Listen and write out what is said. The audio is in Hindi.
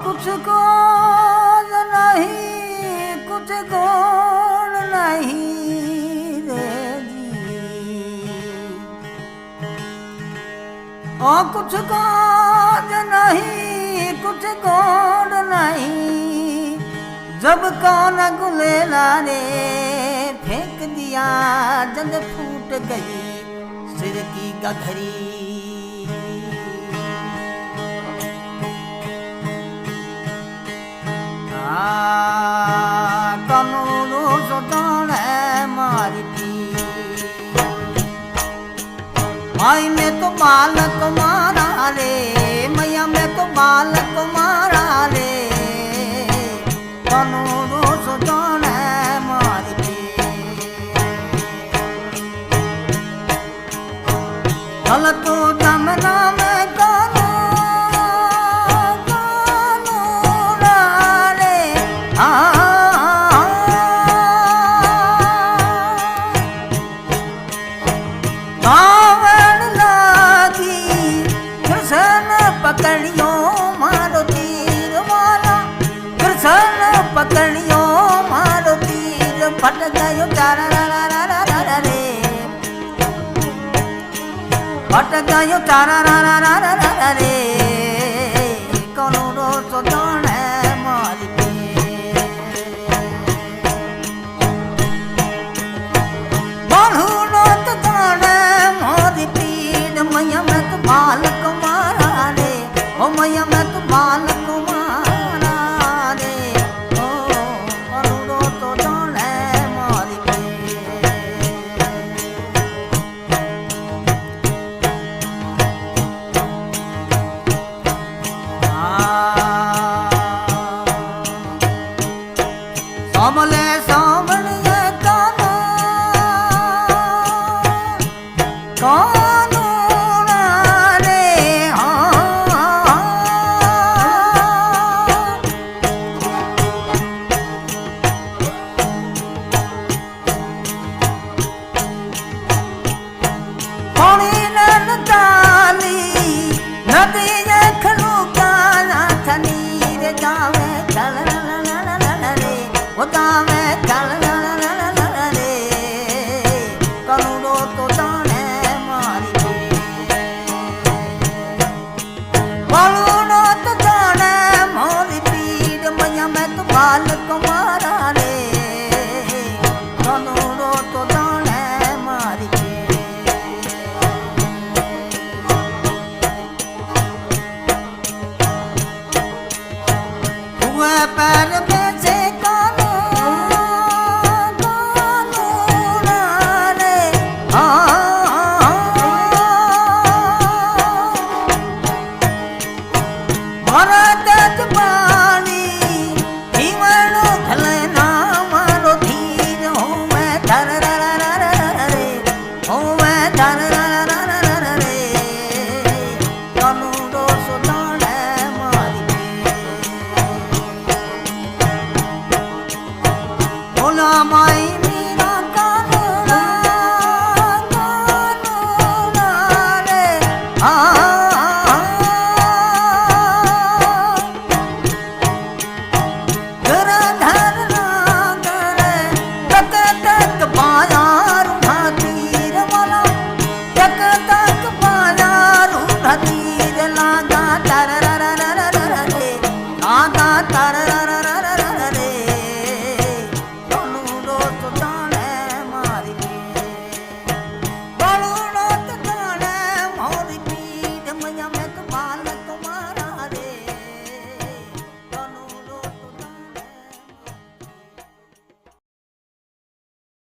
कुछ कौन नहीं, कुछ कौन नहीं रे जी। कुछ कौन नहीं, कुछ कौन नहीं। जब कौन गुलेला ने फेंक दिया, जंग फूट गई सिर की गठरी। कनूनो सुतान है मारी पी। माई में तो बालक मारा रे, मैया में तो बालक मारा रे। कनूनो सुतान है मारी पी। कल तो जमना में पकड़ियो मारो तीर वाला, कृष्ण पकड़ियो मारो तीर। फट गयो चारा रे, फट गयो चारा रे। कनूनो सुतान है मारी पी। बालूनो सुतान है मारी पीड़। मैया में तो बालक मारा रे, ओ मैया मैं तो बालक मारा रे। ओ कनूनो सुतान है मारी पी। सामले सामने कानो बालक मारा रे। कनूनो सुतान है मारी पी। हुए पैर में से माया